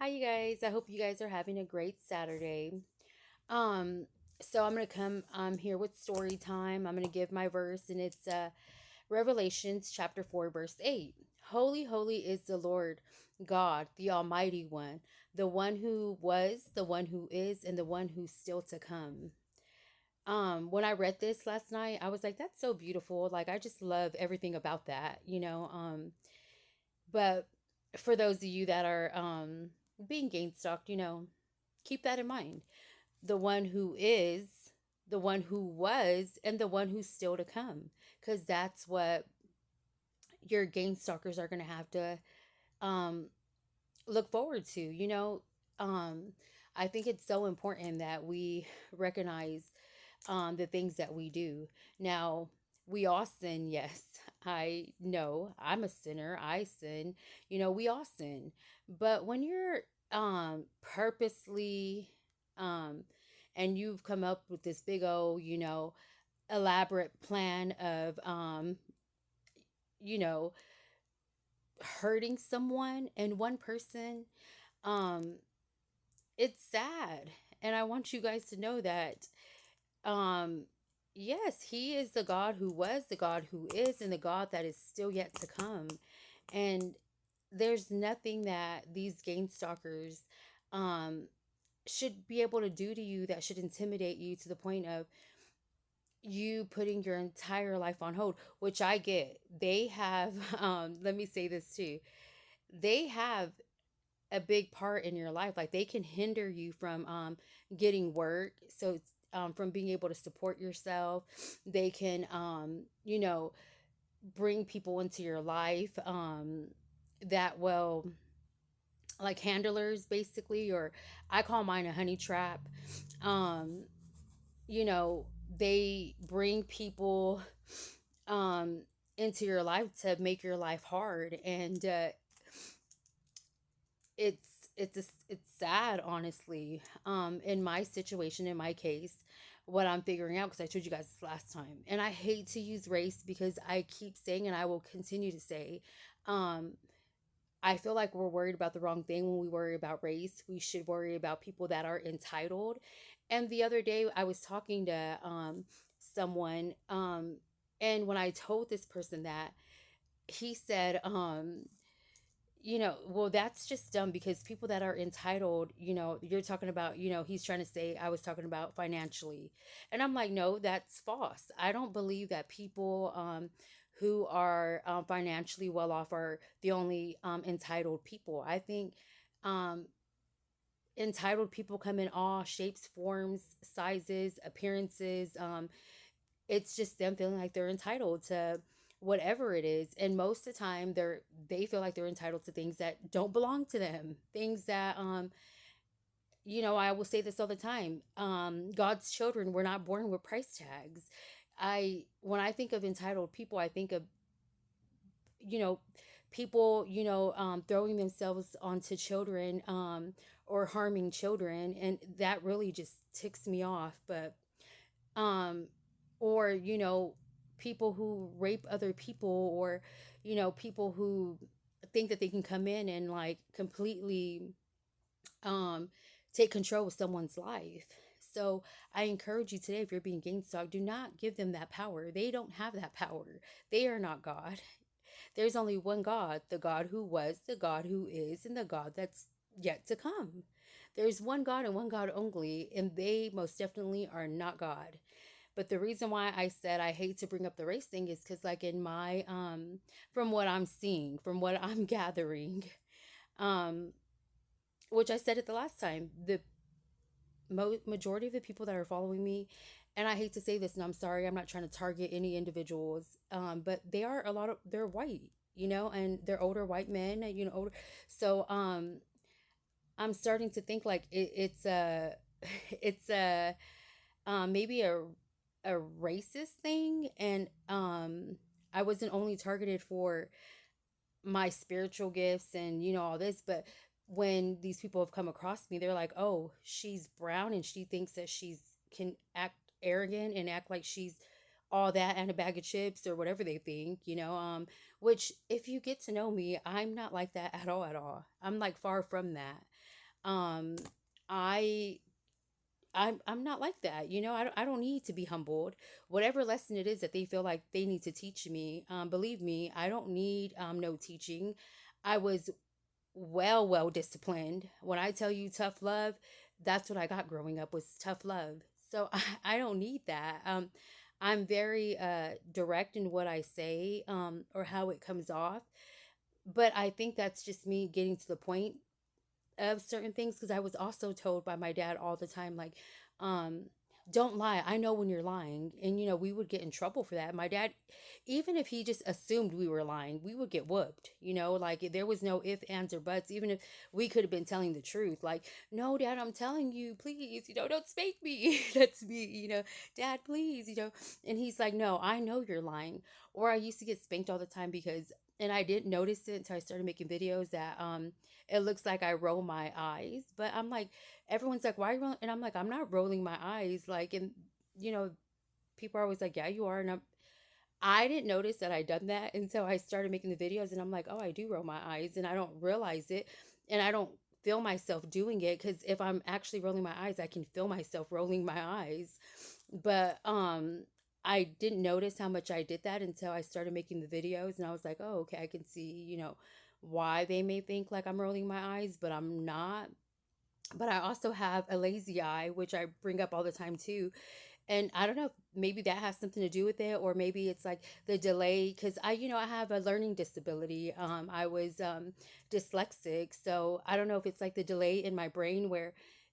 you guys. I hope you guys are having a great Saturday. Um, so I'm gonna come here with story time. I'm gonna give my verse, and it's Revelations chapter 4, verse 8. Holy, holy is the Lord God, the Almighty One, the one who was, the one who is, and the one who's still to come. When I read this last night, I was like, that's so beautiful. Like, I just love everything about that. But for those of you that are being gain stalked, keep that in mind. The one who is, the one who was, and the one who's still to come. Because that's what your gain stalkers are going to have to um, look forward to. Um, I think it's so important that we recognize the things that we do. Now, we all sin, yes. I know I'm a sinner. I sin. We all sin. But when you're purposely and you've come up with this big old, elaborate plan of you know, hurting someone and one person, um it's sad. And I want you guys to know that Um, yes, he is the God who was, the God who is, and the God that is still yet to come. And there's nothing that these game stalkers um should be able to do to you that should intimidate you to the point of you putting your entire life on hold, which I get. They have let me say this too. They have a big part in your life. Like, they can hinder you from getting work. So from being able to support yourself. They can bring people into your life that will, like, handlers basically, or I call mine a honey trap. um they bring people into your life to make your life hard. And it's sad, honestly. In my situation, in my case, what I'm figuring out, because I told you guys this last time, and I hate to use race because I keep saying, and I will continue to say, um I feel like we're worried about the wrong thing when we worry about race. We should worry about people that are entitled. And the other day I was talking to someone, and when I told this person that, he said, well, that's just dumb, because people that are entitled, you're talking about, he's trying to say I was talking about financially. And I'm like, no, that's false. I don't believe that people who are financially well off are the only entitled people. I think um, entitled people come in all shapes, forms, sizes, appearances. It's just them feeling like they're entitled to whatever it is. And most of the time they feel like they're entitled to things that don't belong to them, things that I will say this all the time. God's children were not born with price tags. I When I think of entitled people, I think of, you know people, throwing themselves onto children, or harming children, and that really just ticks me off. But um or people who rape other people, or people who think that they can come in and, like, completely um take control of someone's life. So I encourage you today, if you're being gang stalked, do not give them that power. They don't have that power. They are not God. There's only one God, the God who was, the God who is, and the God that's yet to come. There's one God and one God only, and they most definitely are not God. But the reason why I said I hate to bring up the race thing is because, like, in my from what I'm seeing, from what I'm gathering, um, which I said it the last time, the majority of the people that are following me, and I hate to say this, and I'm sorry, I'm not trying to target any individuals, but they are, a lot of, they're white, and they're older white men, older. So I'm starting to think like it's a it's a maybe a racist thing. And I wasn't only targeted for my spiritual gifts and all this, but when these people have come across me, they're like, oh, she's brown and she thinks that she's can act arrogant and act like she's all that and a bag of chips, or whatever they think, which, if you get to know me, I'm not like that at all, at all. I'm, like, far from that. Um, I I'm not like that. I don't need to be humbled. Whatever lesson it is that they feel like they need to teach me, believe me, I don't need no teaching. I was well disciplined. When I tell you tough love, that's what I got growing up was tough love. So I don't need that. I'm very direct in what I say, or how it comes off. But I think that's just me getting to the point of certain things, because I was also told by my dad all the time, like, um, don't lie. I know when you're lying. And, we would get in trouble for that. My dad, even if he just assumed we were lying, we would get whooped. Like, there was no if, ands, or buts, even if we could have been telling the truth. Like, no, dad, I'm telling you, please, don't spank me. That's me, dad, please, And he's like, no, I know you're lying. Or I used to get spanked all the time because, and I didn't notice it until I started making videos that, it looks like I roll my eyes. But I'm like, everyone's like, why are you rolling? And I'm like, I'm not rolling my eyes. Like, and you know, people are always like, yeah, you are. And I didn't notice that I done that until I started making the videos. And I'm like, oh, I do roll my eyes, and I don't realize it. And I don't feel myself doing it, because if I'm actually rolling my eyes, I can feel myself rolling my eyes. But I didn't notice how much I did that until I started making the videos, and I was like, oh, okay, I can see, why they may think like I'm rolling my eyes, but I'm not. But I also have a lazy eye, which I bring up all the time too. And I don't know if maybe that has something to do with it, or maybe it's like the delay, because I have a learning disability. I was dyslexic, so I don't know if it's like the delay in my brain where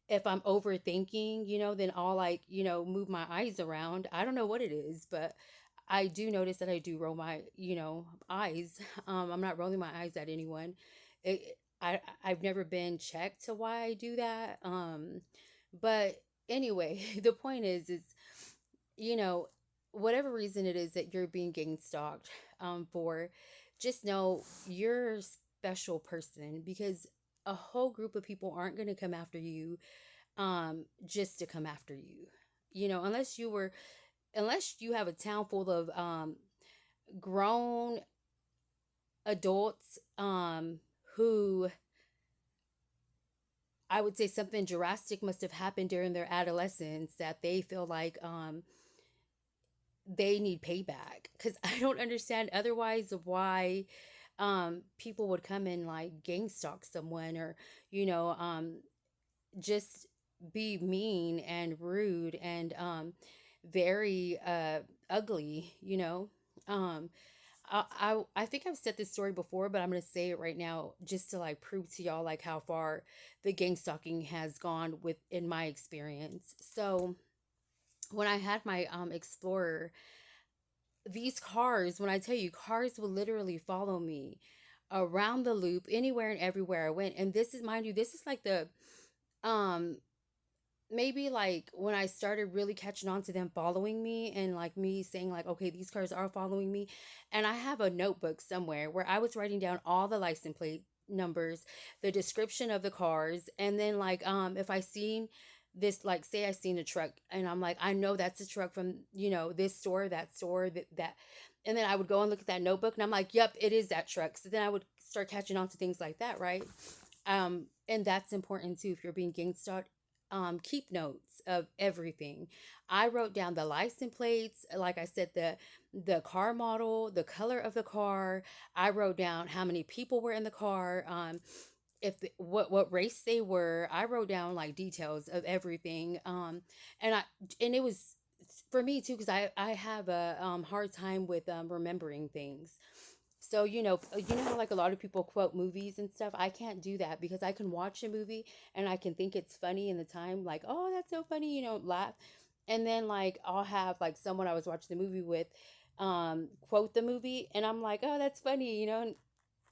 if I'm overthinking, then I'll like, move my eyes around. I don't know what it is, but I do notice that I do roll my, eyes. I'm not rolling my eyes at anyone. I've never been checked to why I do that. But anyway, the point is, you know, whatever reason it is that you're being gang stalked, for, just know you're a special person, because a whole group of people aren't going to come after you, just to come after you. Unless you have a town full of grown adults, who, I would say, something drastic must have happened during their adolescence that they feel like, they need payback. Because I don't understand otherwise why, people would come and like gang stalk someone, or you know um, just be mean and rude and, very ugly. um, I think I've said this story before, but I'm gonna say it right now just to like prove to y'all like how far the gang stalking has gone with in my experience. So when I had my Explorer, these cars, when I tell you, cars will literally follow me around the loop, anywhere and everywhere I went. And this is, mind you, this is like the, um maybe like when I started really catching on to them following me, and like me saying like, okay, these cars are following me. And I have a notebook somewhere where I was writing down all the license plate numbers, the description of the cars, and then like, if I seen this, like say I seen a truck, and I'm like, I know that's a truck from, this store, that store, that. And then I would go and look at that notebook, and I'm like, yep, it is that truck. So then I would start catching on to things like that, right? And that's important too if you're being gang stalked. Keep notes of everything. I wrote down the license plates, like I said, the car model, the color of the car. I wrote down how many people were in the car, if what race they were. I wrote down like details of everything. And I and it was for me too, because I have a, hard time with, remembering things. So, how like a lot of people quote movies and stuff. I can't do that, because I can watch a movie and I can think it's funny in the time, like, oh, that's so funny, laugh. And then like I'll have like someone I was watching the movie with, quote the movie, and I'm like, oh, that's funny, and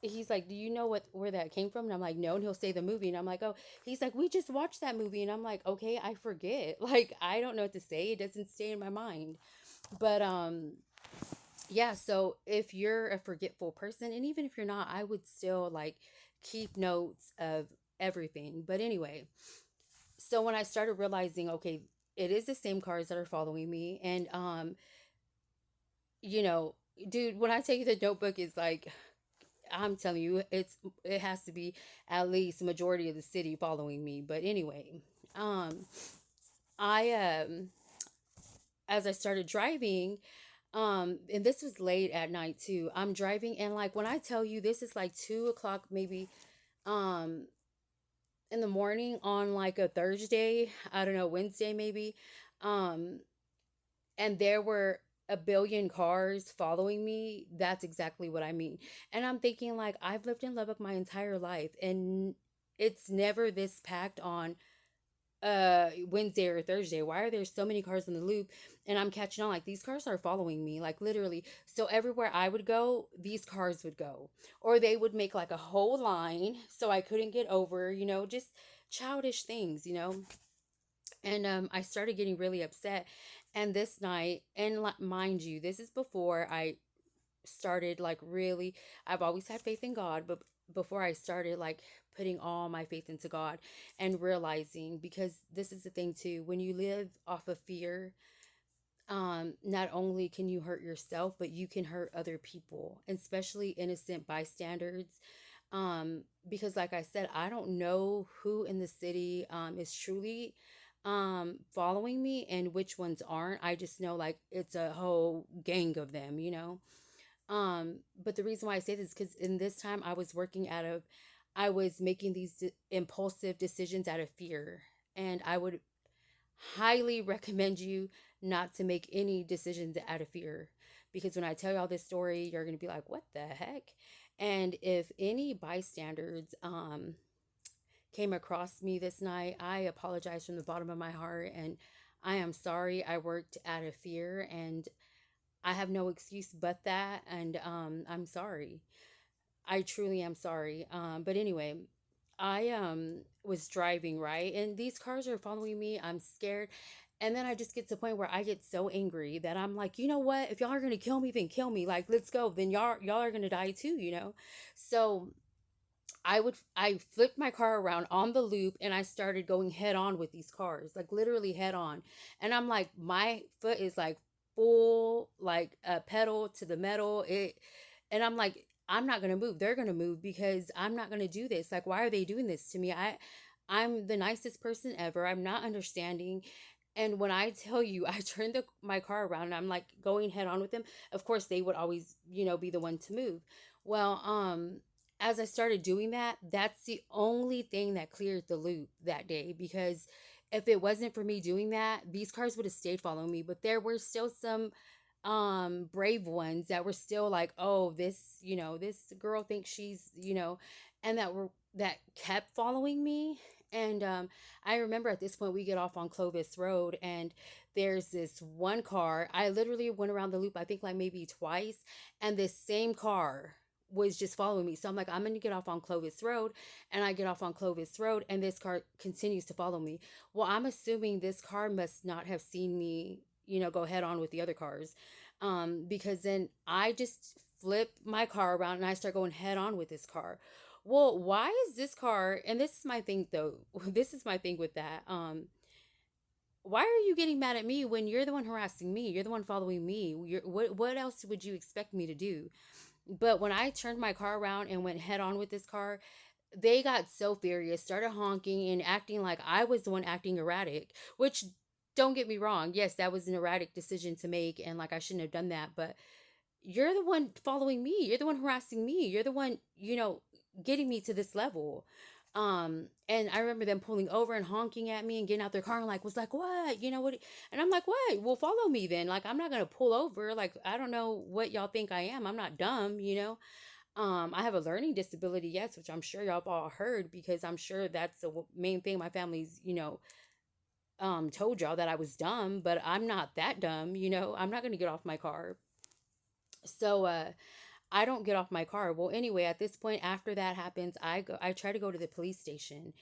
he's like, do you know where that came from? And I'm like, no. And he'll say the movie, and I'm like, oh. He's like, we just watched that movie. And I'm like, okay, I forget. Like, I don't know what to say. It doesn't stay in my mind. But yeah, so if you're a forgetful person, and even if you're not, I would still like keep notes of everything. But anyway, so when I started realizing, okay, it is the same cars that are following me, and you know dude, when I tell you the notebook is like, I'm telling you, it has to be at least majority of the city following me. But anyway, um, I as I started driving, and this was late at night too. I'm driving, and like when I tell you, this is like 2 o'clock, maybe, um, in the morning on like a Thursday. I don't know, Wednesday maybe. Um, and there were a billion cars following me. That's exactly what I mean. And I'm thinking, like, I've lived in Lubbock my entire life, and it's never this packed on Wednesday or Thursday. Why are there so many cars in the loop? And I'm catching on, like, these cars are following me, like, literally. So everywhere I would go, these cars would go, or they would make like a whole line so I couldn't get over, just childish things, and I started getting really upset. And this night, and mind you, this is before I started, like, really, I've always had faith in God, but before I started, like, putting all my faith into God, and realizing, because this is the thing too, when you live off of fear, not only can you hurt yourself, but you can hurt other people, especially innocent bystanders. Because like I said, I don't know who in the city is truly following me and which ones aren't. I just know, like, it's a whole gang of them, but the reason why I say this is because in this time I was making these impulsive decisions out of fear. And I would highly recommend you not to make any decisions out of fear, because when I tell y'all this story, you're going to be like, what the heck? And if any bystanders came across me this night, I apologize from the bottom of my heart, and I am sorry. I worked out of fear, and I have no excuse but that. And I'm sorry. I truly am sorry. But anyway, I was driving, right, and these cars are following me. I'm scared. And then I just get to the point where I get so angry that I'm like, you know what? If y'all are gonna kill me, then kill me. Like, let's go. Then y'all are gonna die too. So I flipped my car around on the loop, and I started going head on with these cars, like literally head on. And I'm like, my foot is like full, like a pedal to the metal. And I'm like, I'm not gonna move. They're gonna move, because I'm not gonna do this. Like, why are they doing this to me? I'm the nicest person ever. I'm not understanding. And when I tell you, I turned my car around and I'm like going head on with them. Of course, they would always, be the one to move. Well, as I started doing that, that's the only thing that cleared the loop that day, because if it wasn't for me doing that, these cars would have stayed following me. But there were still some brave ones that were still like, oh, this girl thinks she's, and that kept following me. And I remember at this point we get off on Clovis Road, and there's this one car. I literally went around the loop, I think like maybe twice, and this same car was just following me. So I'm like, I'm gonna get off on Clovis Road, and I get off on Clovis Road, and this car continues to follow me. Well, I'm assuming this car must not have seen me, go head on with the other cars, because then I just flip my car around and I start going head on with this car. Well, why is this car? And this is my thing, though. This is my thing with that. Why are you getting mad at me when you're the one harassing me? You're the one following me. What else would you expect me to do? But when I turned my car around and went head on with this car, they got so furious, started honking and acting like I was the one acting erratic, which, don't get me wrong. Yes, that was an erratic decision to make, and like I shouldn't have done that. But you're the one following me. You're the one harassing me. You're the one, getting me to this level. And I remember them pulling over and honking at me and getting out their car and like was like, what? What? And I'm like, what? Well, follow me then. Like, I'm not gonna pull over. Like, I don't know what y'all think I am. I'm not dumb. I have a learning disability, yes, which I'm sure y'all have all heard, because I'm sure that's the main thing my family's, told y'all, that I was dumb, but I'm not that dumb. I'm not gonna get off my car. So I don't get off my car. Well, anyway, at this point, after that happens, I try to go to the police station.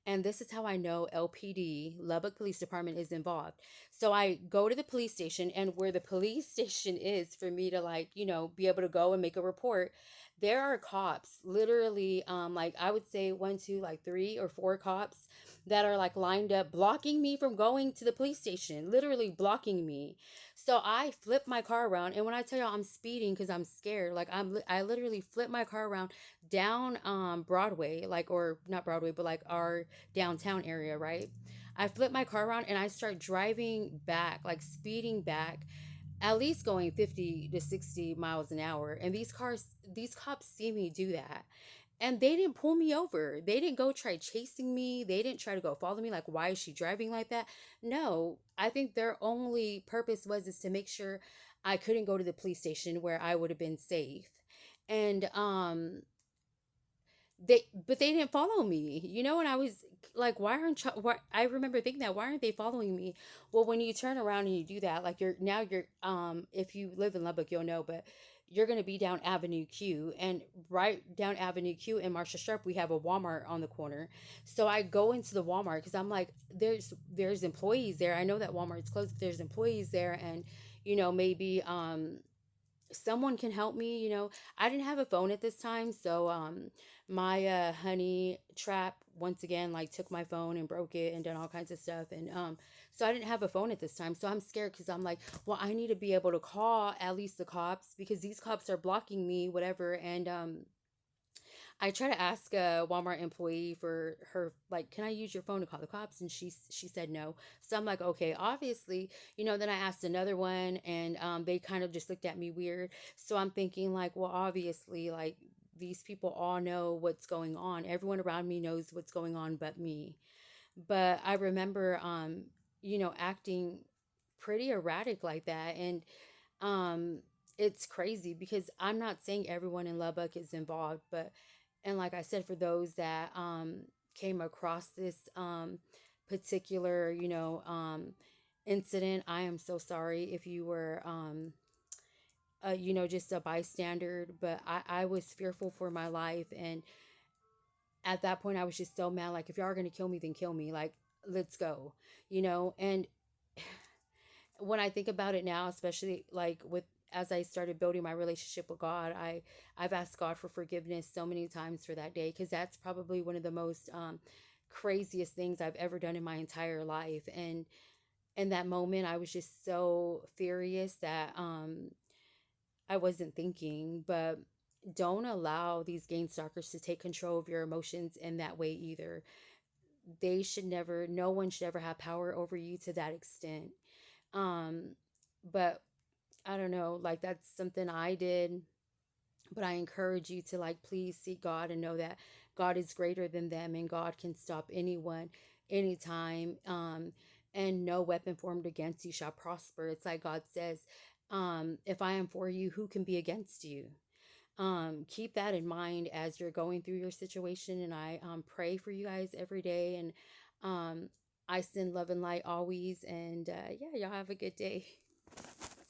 And this is how I know LPD, Lubbock Police Department, is involved. So I go to the police station, and where the police station is for me to, like, be able to go and make a report, there are cops, literally, like I would say one, two, like three or four cops that are like lined up blocking me from going to the police station, literally blocking me. So I flip my car around, and when I tell y'all I'm speeding because I'm scared, like I literally flip my car around down Broadway, like, or not Broadway, but like our downtown area, right? I flip my car around and I start driving back, like speeding back, at least going 50 to 60 miles an hour. And these cops see me do that. And they didn't pull me over. They didn't go try chasing me. They didn't try to go follow me. Like, why is she driving like that? No, I think their only purpose was is to make sure I couldn't go to the police station where I would have been safe. And they didn't follow me, and I was like, why, I remember thinking that, why aren't they following me? Well, when you turn around and you do that, like, you're if you live in Lubbock, you'll know, but you're going to be down Avenue Q, and right down Avenue Q in Marshall Sharp we have a Walmart on the corner. So I go into the Walmart because I'm like, there's employees there. I know that Walmart's closed, but there's employees there, and maybe someone can help me. I didn't have a phone at this time, so my honey trap once again like took my phone and broke it and done all kinds of stuff. And so I didn't have a phone at this time, so I'm scared because I'm like, well, I need to be able to call at least the cops because these cops are blocking me, whatever. And I try to ask a Walmart employee for her, like, can I use your phone to call the cops? And she said no. So I'm like, okay, obviously, then I asked another one, and they kind of just looked at me weird. So I'm thinking, like, well, obviously, like, these people all know what's going on. Everyone around me knows what's going on but me. But I remember, acting pretty erratic like that. And um, it's crazy because I'm not saying everyone in Lubbock is involved, but, and like I said, for those that came across this particular, incident, I am so sorry if you were, just a bystander. But I was fearful for my life. And at that point, I was just so mad. Like, if y'all are going to kill me, then kill me. Like, let's go, And when I think about it now, especially like with as I started building my relationship with God, I've asked God for forgiveness so many times for that day, because that's probably one of the most craziest things I've ever done in my entire life. And in that moment, I was just so furious that I wasn't thinking. But don't allow these gang stalkers to take control of your emotions in that way either. They should never, no one should ever have power over you to that extent. Um, but I don't know, like, that's something I did. But I encourage you to, like, please seek God and know that God is greater than them, and God can stop anyone anytime. And no weapon formed against you shall prosper. It's like God says, if I am for you, who can be against you? Keep that in mind as you're going through your situation. And I pray for you guys every day. And I send love and light always. And yeah, y'all have a good day.